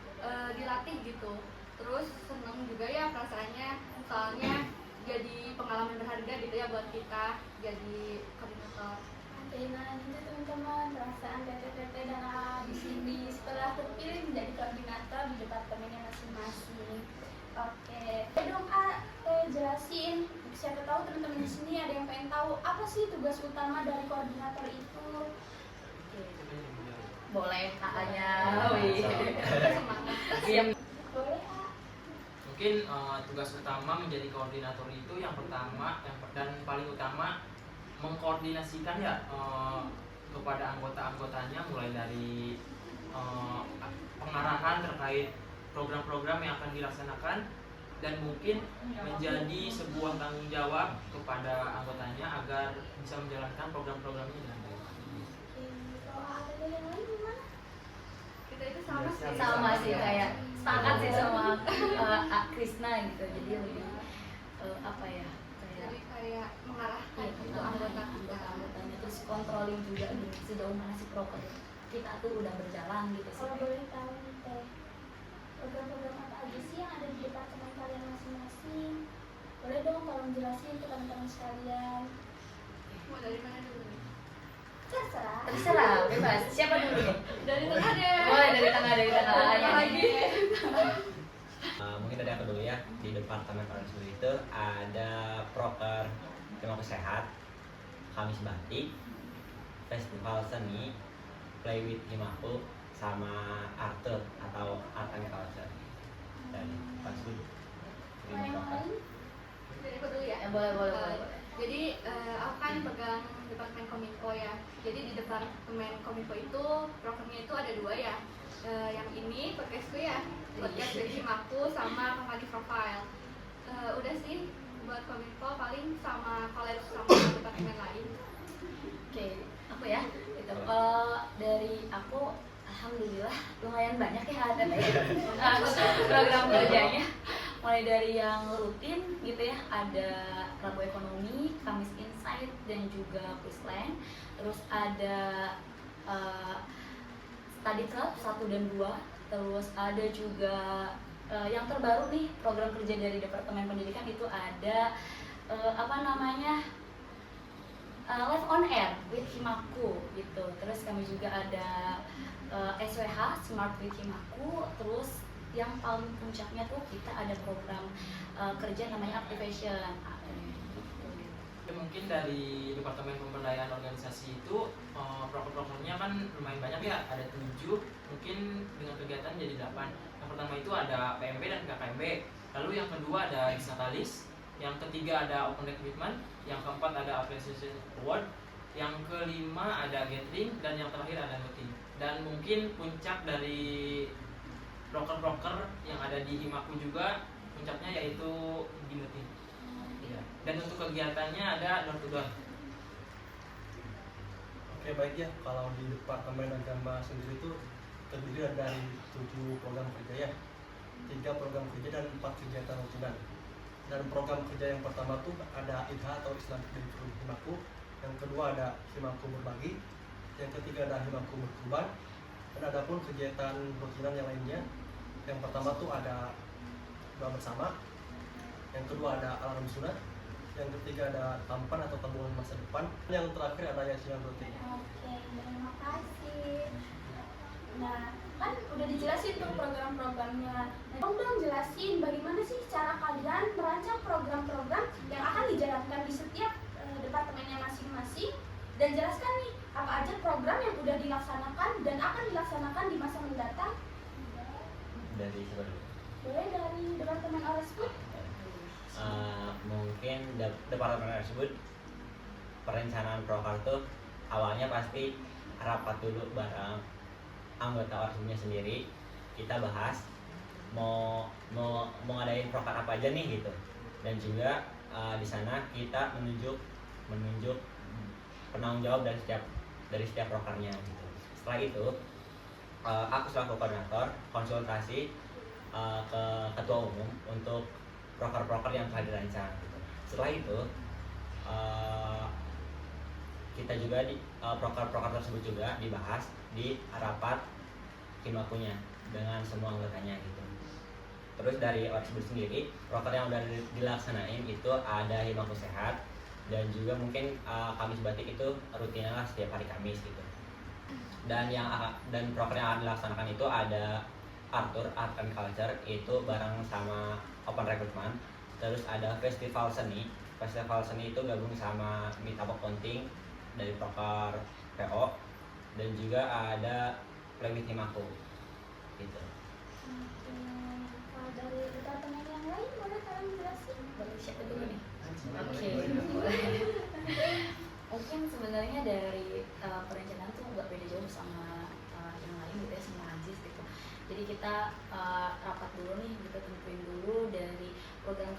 dilatih gitu, terus seneng juga ya perasaannya, soalnya jadi pengalaman berharga gitu ya buat kita jadi koordinator. Oke, nah itu teman-teman perasaan Tete dan AA di sini setelah terpilih menjadi koordinator di departemennya masing-masing. Oke, dong A, jelasin. Siapa tahu teman-teman di sini ada yang pengen tahu apa sih tugas utama dari koordinator itu. Boleh kakaknya. Iya. Boleh A. Mungkin tugas utama menjadi koordinator itu yang pertama dan paling utama mengkoordinasikan ya kepada anggota-anggotanya, mulai dari pengarahan terkait program-program yang akan dilaksanakan, dan mungkin menjadi sebuah tanggung jawab kepada anggotanya agar bisa menjalankan program-programnya dengan baik. Kalau ada yang lain gimana? Kita itu sama sih. Sama sih, kayak sepakat sih sama Krisna gitu. Jadi lebih apa ya, kayak Jadi kayak mengarahkan gitu anggotanya, terus controlling juga nih sejauh mana si proker kita tuh udah berjalan gitu sih. Kalau boleh tahu nih Teh, program-program apa aja sih yang ada di departemen kalian masing-masing? Boleh dong tolong jelasin ke teman-teman sekalian. Mau dari mana dulu? Terserah. Terserah, bebas. Siapa dulu nih? Dari tengah deh. Boleh dari tengah aja. Lagi. Mungkin dari aku dulu ya. Di departemen organisasi itu ada proker Himaku Sehat, Kamis Batik, Festival Seni, Play with Himaku, sama Arthur atau Art and Culture dari Pansud. Yang lain? Dari aku dulu ya. Boleh. Jadi aku kan pegang departemen Kominfo ya. Jadi di departemen Kominfo itu programnya itu ada 2 ya. Yang ini podcastku ya, podcast dari Himaku sama company profile. Udah sih buat Kominfo paling sama collab sama departemen lain. Oke, aku ya. Gitu. Dari aku, alhamdulillah lumayan banyak ya ada program kerjanya. Mulai dari yang rutin gitu ya, ada Rabu Ekonomi, Kamis Insight, dan juga Quizland. Terus ada Study Club 1 dan 2. Terus ada juga yang terbaru nih, program kerja dari Departemen Pendidikan itu ada Live on Air with Himaku gitu. Terus kami juga ada SWH Smart with Himaku. Terus yang paling puncaknya tuh kita ada program kerja namanya Activation. Mungkin dari Departemen Pemberdayaan Organisasi itu program-programnya kan lumayan banyak ya, ada 7, mungkin dengan kegiatan jadi 8. Yang pertama itu ada PMB dan KKMB, lalu yang kedua ada Disnatalis, yang ketiga ada Open Recruitment, yang keempat ada Appreciation Award, yang kelima ada Gathering, dan yang terakhir ada Meeting. Dan mungkin puncak dari broker-broker yang ada di Himaku juga, puncaknya yaitu di Meeting. Ya. Dan untuk kegiatannya ada door to door. Oke, baik ya. Kalau di Departemen Agama sendiri itu terdiri dari 7 program kerja ya, 3 program kerja dan 4 kegiatan rutinan. Dan program kerja yang pertama tuh ada IDHA atau Islam di Himaku, yang kedua ada Himaku Berbagi, yang ketiga ada Himaku Berkurban, dan ada pun kegiatan rutinan yang lainnya. Yang pertama tuh ada doa bersama, yang kedua ada alarm sunat, yang ketiga ada tampan atau tabungan masa depan, yang terakhir ada yasinan rutin. Oke, terima kasih. Nah, kan udah dijelasin tuh program-programnya. Nah, dong jelasin bagaimana sih cara kalian merancang program-program yang akan dijalankan di setiap departemennya masing-masing, dan jelaskan nih apa aja program yang udah dilaksanakan dan akan dilaksanakan di masa mendatang. Dari siapa dulu? Boleh dari departemen Oresfood. Mungkin departemen tersebut perencanaan proker tuh awalnya pasti rapat dulu bareng anggota Oresfoodnya sendiri. Kita bahas mau ngadain proker apa aja nih gitu, dan juga di sana kita menunjuk penanggung jawab dari setiap prokernya gitu. Setelah itu aku selaku koordinator konsultasi ke ketua umum untuk proker-proker yang telah dirancang gitu. Setelah itu kita juga di proker-proker tersebut juga dibahas di rapat Himakunya dengan semua anggotanya gitu. Terus dari Oresfood sendiri, proker yang udah dilaksanain itu ada Himaku Sehat, dan juga mungkin Kamis Batik itu rutinnya lah setiap hari Kamis gitu. Dan proker yang akan dilaksanakan itu ada Arthur Art and Culture, itu bareng sama Open Recruitment. Terus ada Festival Seni itu gabung sama Mita Pokonting dari proker PO, dan juga ada Play with Himaku gitu. Kalau dari departemen yang lain boleh kalian jelasin? Dari siapa dulu nih? Oke. Mungkin sebenarnya dari perencanaan tuh nggak beda jauh sama yang lain gitu ya, sama Aziz gitu. Jadi kita rapat dulu nih, kita tentuin dulu dari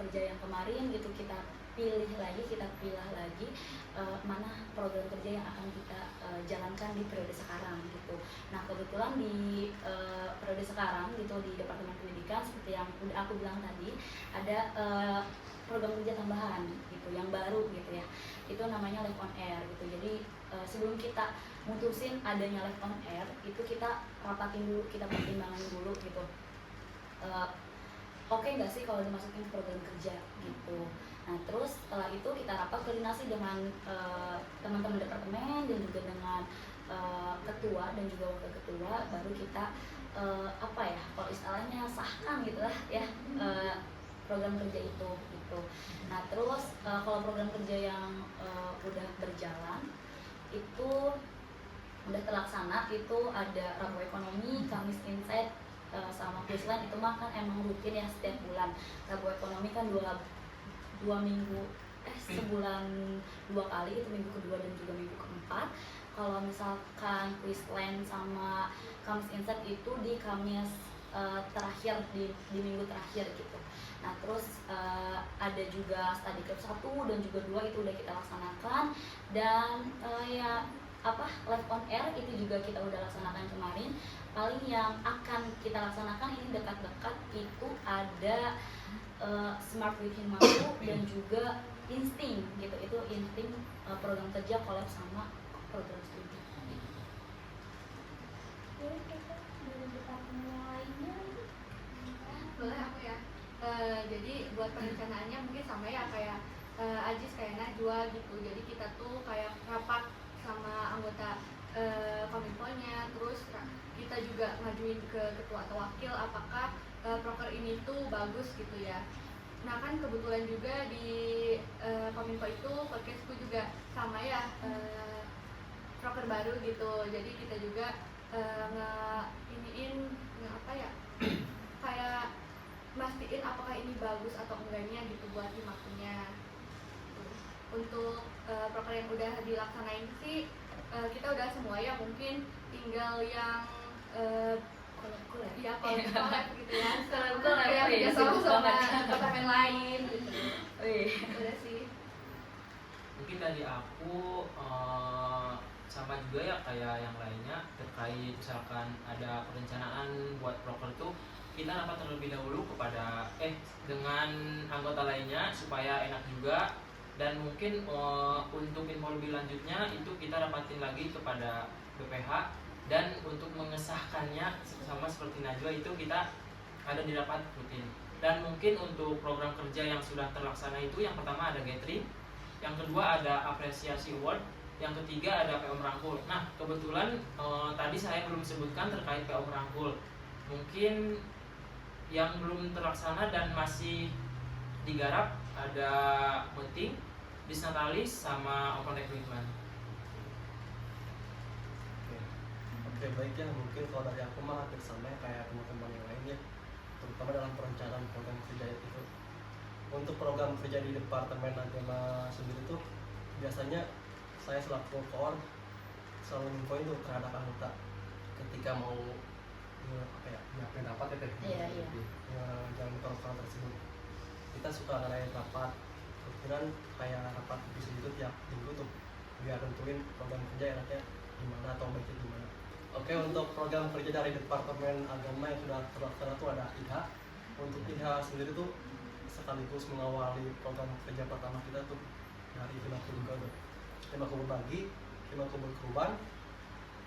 kerja yang kemarin gitu kita pilih lagi mana program kerja yang akan kita jalankan di periode sekarang gitu. Nah kebetulan di periode sekarang gitu di Departemen Pendidikan seperti yang udah aku bilang tadi ada program kerja tambahan gitu yang baru gitu ya, itu namanya Live on Air gitu. Jadi sebelum kita mutusin adanya Live on Air itu kita rapatin dulu, kita pertimbangkan dulu gitu, oke nggak sih kalau dimasukin ke program kerja gitu. Nah terus setelah itu kita rapat koordinasi dengan teman-teman departemen dan juga dengan ketua dan juga wakil ketua, baru kita apa ya kalau istilahnya sahkan gitu lah ya program kerja itu gitu. Nah terus kalau program kerja yang udah berjalan itu udah terlaksana, itu ada Rabu Ekonomi, Kamis Insight, sama Quizland. Itu mah kan emang rutin ya setiap bulan. Rabu Ekonomi kan dua minggu sebulan 2 kali, itu minggu kedua dan juga minggu keempat. Kalau misalkan Quizland sama Kamis Insight itu di Kamis terakhir di minggu terakhir gitu. Nah terus ada juga study club 1 dan juga 2 itu udah kita laksanakan, dan ya Live on Air itu juga kita udah laksanakan kemarin. Paling yang akan kita laksanakan ini dekat-dekat itu ada Smart with Himaku dan juga Insting gitu. Itu Insting program kerja collab sama program studi. Dari departemen yang lainnya Boleh aku ya. Jadi buat perencanaannya mungkin sama ya kayak Ajis kayak Najwa gitu. Jadi kita tuh kayak rapat sama anggota kominfonya, terus kita juga ngajuin ke ketua atau wakil apakah proker ini tuh bagus gitu ya. Nah kan kebetulan juga di kominfo itu podcastku juga sama ya proker baru gitu. Jadi kita juga kayak mastiin apakah ini bagus atau enggaknya gitu buat himakunya. Untuk proker yang udah dilaksanain sih kita udah semua ya, mungkin tinggal yang Kolab-kolab. ya kolab gitu ya, Kolab-kolab yang ya, kerjasama sibuk sama banget. departemen lain gitu. Udah sih. Mungkin dari aku sama juga ya kayak yang lainnya, terkait misalkan ada perencanaan buat proker tuh kita rapat terlebih dahulu kepada dengan anggota lainnya supaya enak juga, dan mungkin untuk info lebih lanjutnya itu kita rapatin lagi kepada BPH, dan untuk mengesahkannya sama seperti Najwa itu kita ada di rapat rutin. Dan mungkin untuk program kerja yang sudah terlaksana itu yang pertama ada gathering, yang kedua ada apresiasi award, yang ketiga ada PO merangkul. Nah kebetulan tadi saya belum sebutkan terkait PO merangkul. Mungkin yang belum terlaksana dan masih digarap ada meeting, Disnatalis, sama open recruitment. Oke, baik ya, mungkin kalau dari aku mah hampir sama ya kayak teman-teman yang lainnya, terutama dalam perencanaan program kerja itu. Untuk program kerja di Departemen Agama sendiri tuh biasanya saya selaku koor selalu infoin tuh terhadap anggota ketika mau pendapat ya jalan program tersebut. Kita suka ngadain rapat, kemudian kayak rapat divisi itu tiap minggu tuh biar tentuin program kerja enaknya gimana atau baiknya gimana. Oke, untuk program kerja dari Departemen Agama yang sudah terlaksana tuh ada IHA. Untuk IHA sendiri tuh sekaligus mengawali program kerja pertama kita tuh dari Himaku juga tuh. Himaku berbagi, Himaku berkorban,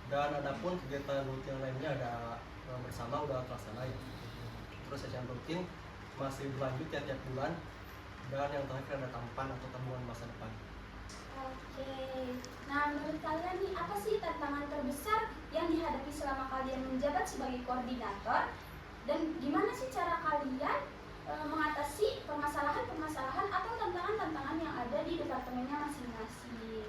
dan adapun kegiatan rutin yang lainnya ada bersama udah terlaksana ya. Terus acara rutin masih berlanjut ya tiap bulan, dan yang terakhir ada tampan atau tabungan masa depan. Oke. Nah, menurut kalian nih apa sih tantangan terbesar yang dihadapi selama kalian menjabat sebagai koordinator, dan gimana sih cara kalian mengatasi permasalahan-permasalahan atau tantangan-tantangan yang ada di departemennya masing-masing?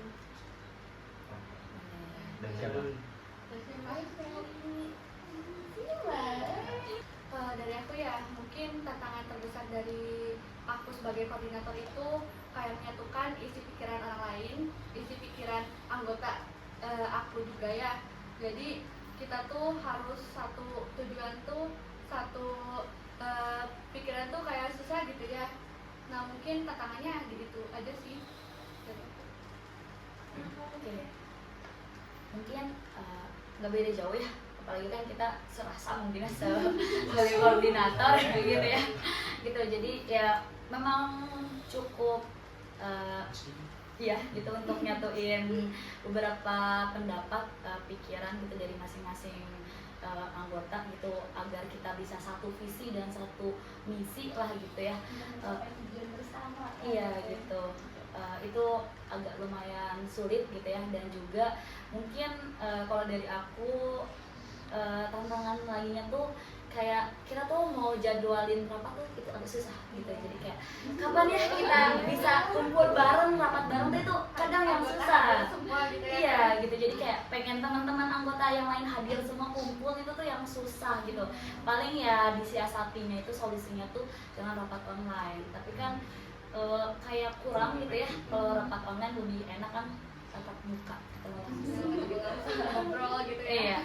Dari aku ya, mungkin tantangan terbesar dari aku sebagai koordinator itu kayak menyatukan isi pikiran orang lain, isi pikiran anggota aku juga ya. Jadi kita tuh harus satu tujuan tuh, satu pikiran tuh kayak susah gitu ya. mungkin tantangannya gitu aja sih. Oke. Mungkin nggak beda jauh ya, apalagi kan kita serasa mungkin sebagai koordinator gitu ya. Gitu, jadi ya memang cukup ya gitu untuk nyatuin beberapa pendapat, pikiran gitu dari masing-masing anggota gitu agar kita bisa satu visi dan satu misi lah gitu ya. Tujuan bersama. Iya gitu. Itu agak lumayan sulit gitu ya, dan juga mungkin kalau dari aku tantangan lainnya tuh kayak kita tuh mau jadwalin rapat tuh itu agak susah gitu. Jadi kayak kapan ya kita bisa kumpul bareng, rapat bareng tuh itu kadang yang susah. Iya gitu, jadi kayak pengen teman-teman anggota yang lain hadir semua kumpul itu tuh yang susah gitu. Paling ya disiasatinya itu solusinya tuh dengan rapat online, tapi kan kayak kurang gitu ya. Kalau rapat online lebih enak kan tatap muka ketemu langsung gitu. Ngobrol gitu ya. Iya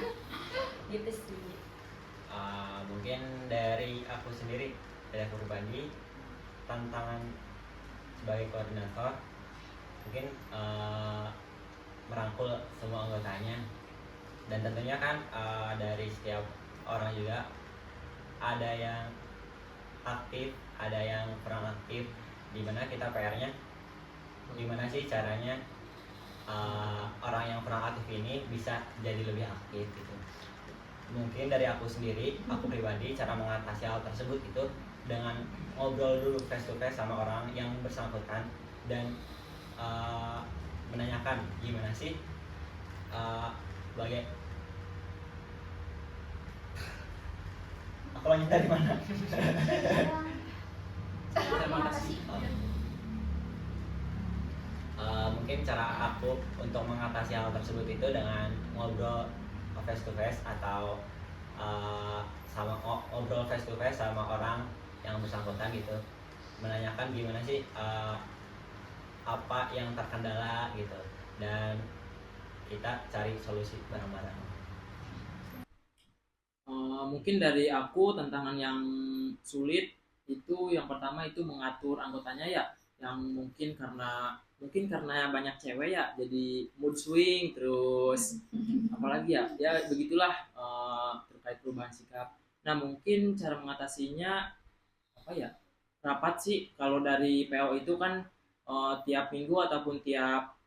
gitu sih. Mungkin dari aku sendiri, dari aku pribadi, tantangan sebagai koordinator mungkin merangkul semua anggotanya, dan tentunya kan dari setiap orang juga ada yang aktif, ada yang kurang aktif, dimana kita PR-nya gimana sih caranya orang yang kurang aktif ini bisa jadi lebih aktif gitu. Mungkin dari aku sendiri, aku pribadi, cara mengatasi hal tersebut itu dengan ngobrol dulu face to face sama orang yang bersangkutan dan menanyakan gimana sih aku lanjut dari mana? Mungkin cara aku untuk mengatasi hal tersebut itu dengan ngobrol face to face atau ngobrol face to face sama orang yang bersangkutan gitu, menanyakan gimana sih apa yang terkendala gitu, dan kita cari solusi bareng-bareng. Mungkin dari aku tantangan yang sulit itu yang pertama itu mengatur anggotanya ya, yang mungkin karena banyak cewek ya, jadi mood swing terus apalagi ya begitulah terkait perubahan sikap. Nah mungkin cara mengatasinya apa ya, rapat sih. Kalau dari PO itu kan tiap minggu ataupun tiap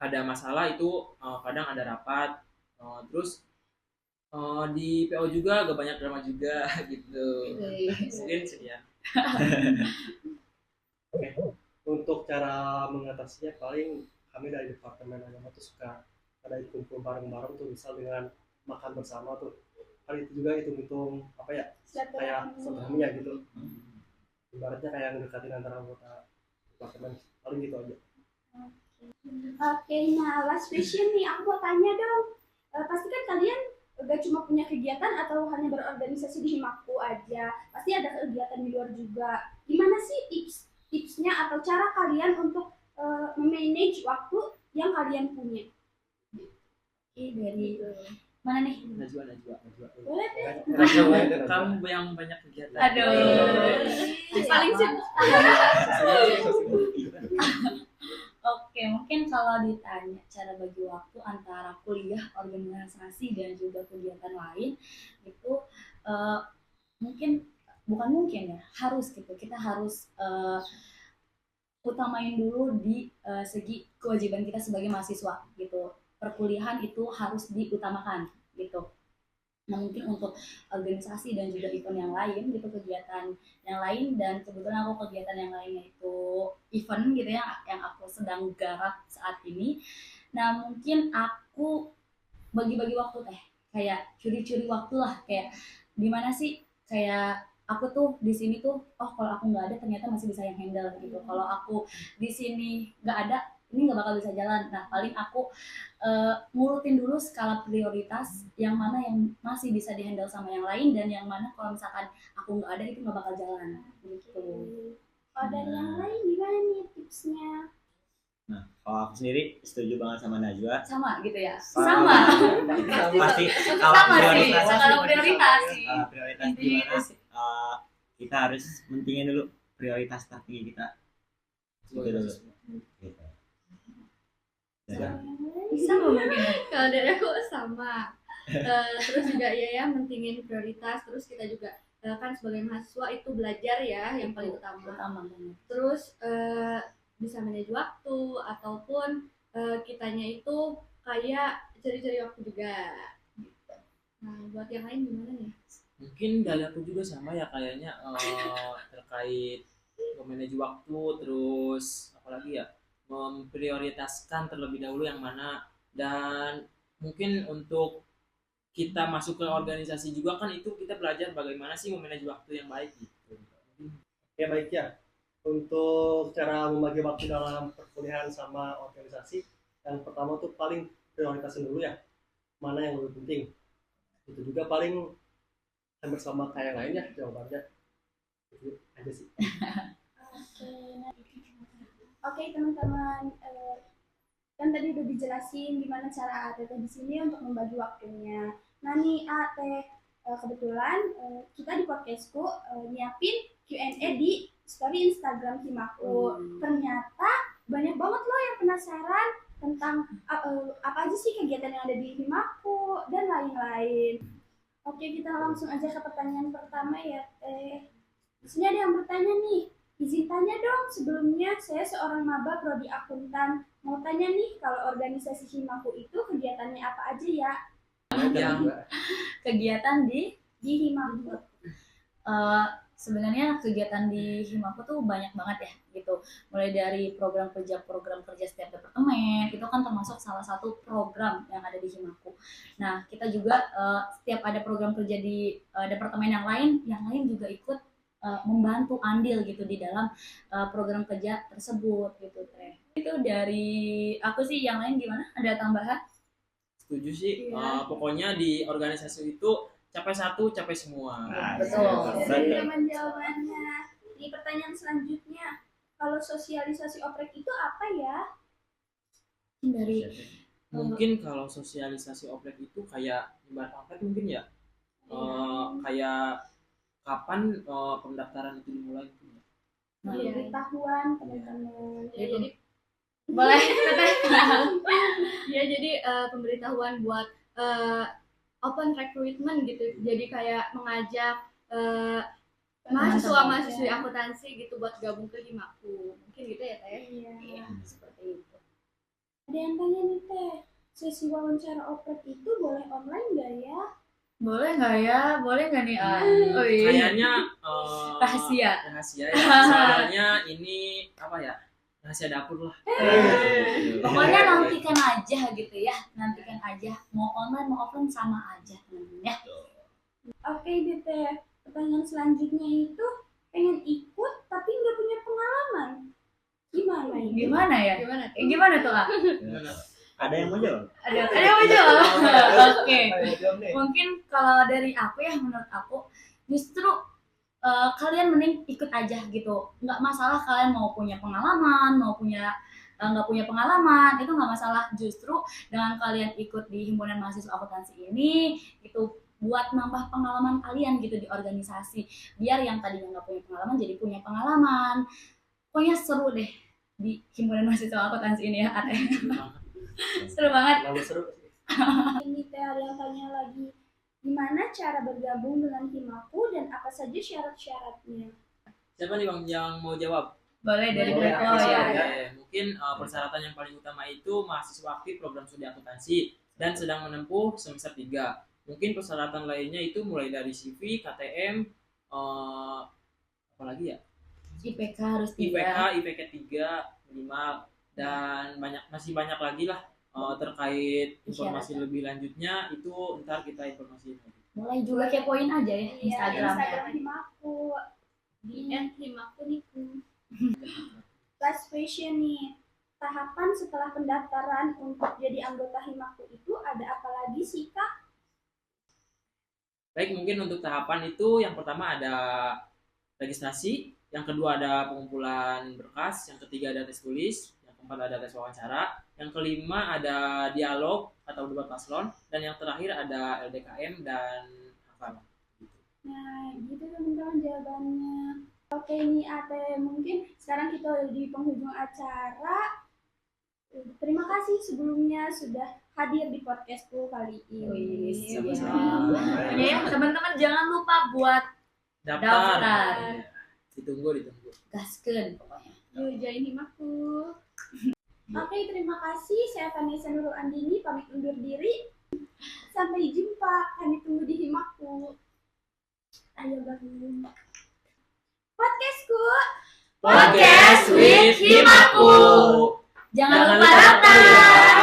ada masalah itu kadang ada rapat, terus di PO juga agak banyak drama juga gitu. Mungkin sih ya. Untuk cara mengatasinya paling kami dari departemen agama tuh suka ada kumpul bareng-bareng tuh, misal dengan makan bersama tuh. Kali itu juga hitung-hitung apa ya, kayak silaturahminya gitu. Ibaratnya kayak ngedekatin antara anggota departemen, paling gitu aja. Oke, nah last question nih, aku mau tanya dong. Pasti kan kalian gak cuma punya kegiatan atau hanya berorganisasi di Himaku aja, pasti ada kegiatan di luar juga. Gimana sih tipsnya atau cara kalian untuk memanage waktu yang kalian punya? Dari mana nih? Najwa. Boleh deh. Kamu yang banyak kegiatan. Aduh. Paling sibuk. Oke, mungkin kalau ditanya cara bagi waktu antara kuliah, organisasi dan juga kegiatan lain itu mungkin ya harus gitu. Kita harus utamain dulu di segi kewajiban kita sebagai mahasiswa gitu. Perkuliahan itu harus diutamakan gitu. Nah mungkin untuk organisasi dan juga event yang lain gitu, kegiatan yang lain, dan kebetulan aku kegiatan yang lainnya itu event gitu ya yang aku sedang garap saat ini. Nah mungkin aku bagi-bagi waktu kayak curi-curi waktu lah, kayak gimana sih, kayak aku tuh di sini tuh kalau aku nggak ada ternyata masih bisa yang handle gitu. Kalau aku di sini nggak ada, ini nggak bakal bisa jalan. Nah paling aku ngurutin dulu skala prioritas yang mana yang masih bisa dihandle sama yang lain, dan yang mana kalau misalkan aku nggak ada itu nggak bakal jalan gitu. Kalau dari yang lain gimana nih tipsnya? Nah, kalau aku sendiri setuju banget sama Najwa. Sama gitu ya? Sama. Pasti sama sih, skala prioritas sih. Prioritas gimana? Kita harus mentingin dulu prioritas tertinggi kita sebagai Gitu. mahasiswa. Gitu. Ya. Sama mungkin ya. Kalau dari aku sama. Terus juga ya mentingin prioritas. Terus kita juga kan sebagai mahasiswa itu belajar ya yang paling utama. Banget. Terus bisa manage waktu ataupun kitanya itu kayak cari-cari waktu juga. Gitu. Nah buat yang lain gimana nih? Mungkin dari aku juga sama ya kayaknya terkait memanage waktu, terus apalagi ya memprioritaskan terlebih dahulu yang mana, dan mungkin untuk kita masuk ke organisasi juga kan itu kita belajar bagaimana sih memanage waktu yang baik gitu. Ya baik ya. Untuk cara membagi waktu dalam perkuliahan sama organisasi, yang pertama tuh paling prioritasin dulu ya, mana yang lebih penting. Itu juga paling hampir sama kayak yang lainnya jawabannya. Itu aja sih. Oke teman-teman, kan tadi udah dijelasin gimana cara ATT di sini untuk membagi waktunya. Nah nih AT, kebetulan kita di podcastku nyiapin Q&A di story Instagram Himaku. Ternyata banyak banget loh yang penasaran tentang apa aja sih kegiatan yang ada di Himaku dan lain-lain. Oke, kita langsung aja ke pertanyaan pertama ya Teh. Di sini ada yang bertanya nih. Izin tanya dong, sebelumnya saya seorang maba prodi akuntan. Mau tanya nih, kalau organisasi Himaku itu kegiatannya apa aja ya? Kegiatan di Himaku. Sebenarnya kegiatan di Himaku tuh banyak banget ya gitu. Mulai dari program kerja setiap departemen, itu kan termasuk salah satu program yang ada di Himaku. Nah, kita juga setiap ada program kerja di departemen yang lain juga ikut membantu andil gitu di dalam program kerja tersebut gitu Teh. Itu dari aku sih, yang lain gimana? Ada tambahan? Setuju sih. Iya. Pokoknya di organisasi itu capai satu, capai semua. Betul. Teman jawabannya. Di pertanyaan selanjutnya, kalau sosialisasi oprek itu apa ya? Dari Mungkin kalau sosialisasi oprek itu kayak nyebar pamflet mungkin ya. Kayak kapan pendaftaran itu dimulai gitu ya. Pemberitahuan teman-teman. Ya, jadi boleh ya jadi pemberitahuan buat open recruitment gitu. Jadi kayak mengajak mahasiswa-mahasiswi akuntansi gitu buat gabung ke Himaku. Mungkin gitu ya Teh? Iya. Seperti itu. Ada yang tanya nih Teh, sesi wawancara oprek itu boleh online nggak ya? Boleh nggak ya? Boleh nggak nih? Kayaknya rahasia ya. Soalnya ini apa ya? Rahasia dapur lah. Pokoknya nantikan aja gitu ya. Nantikan aja. Mau online mau offline sama aja teman-teman ya. Oke deh Teh, pertanyaan selanjutnya itu pengen ikut tapi nggak punya pengalaman. Gimana ini? Gimana ya? Gimana? Gimana tuh ah? Ada yang mau jawab? Ada yang mau jawab? Oke. Mungkin kalau dari aku ya, menurut aku justru kalian mending ikut aja gitu. Nggak masalah kalian mau punya pengalaman, mau punya nggak punya pengalaman, itu nggak masalah. Justru dengan kalian ikut di himpunan mahasiswa akuntansi ini, itu buat nambah pengalaman kalian gitu di organisasi. Biar yang tadinya nggak punya pengalaman jadi punya pengalaman. Pokoknya seru deh di himpunan mahasiswa akuntansi ini ya, Ate. Seru banget. Lalu seru. Ini Teh ada yang tanya lagi, gimana cara bergabung dengan Himaku dan apa saja syarat-syaratnya? Siapa nih Bang yang mau jawab? Boleh dari Boleh, Beto aktif ya. ya. Mungkin persyaratan yang paling utama itu mahasiswa aktif program studi akuntansi dan sedang menempuh semester 3. Mungkin persyaratan lainnya itu mulai dari CV, KTM, apalagi ya? IPK harus IPK 3 minimal, dan masih banyak lagi lah terkait informasi lebih lanjutnya itu ntar kita informasiin. Mulai juga kepoin aja ya Instagram Instagramnya. Himaku Di @himaku niku. Last question nih, tahapan setelah pendaftaran untuk jadi anggota Himaku itu ada apa lagi sih Kak? Baik, mungkin untuk tahapan itu yang pertama ada registrasi, yang kedua ada pengumpulan berkas, yang ketiga ada tes tulis, yang keempat ada tes wawancara, yang kelima ada dialog atau debat paslon, dan yang terakhir ada LDKM dan hafal. Nah, gitu teman-teman jawabannya. Oke Oke nih Ate, mungkin sekarang kita udah di penghujung acara. Terima kasih sebelumnya sudah hadir di podcastku kali ini. Sama-sama. Teman-teman jangan lupa buat daftar. Ditunggu. Gaskeun pokoknya. Yuk join Himaku. Oke, terima kasih. Saya Vanessa Nurul Andini pamit undur diri. Sampai jumpa. Kami tunggu di Himaku. Ayo gabung. Podcastku. Podcast with Himaku. Jangan lupa daftar.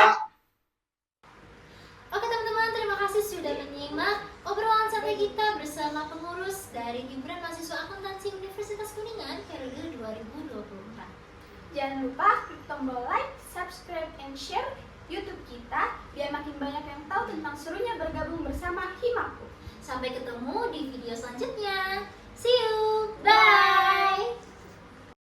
Oke teman-teman, terima kasih sudah menyimak obrolan santai kita bersama pengurus dari Himpunan Mahasiswa Akuntansi Universitas Kuningan periode 2024. Jangan lupa klik tombol like, subscribe, and share YouTube kita biar makin banyak yang tahu tentang serunya bergabung bersama Himaku. Sampai ketemu di video selanjutnya. See you!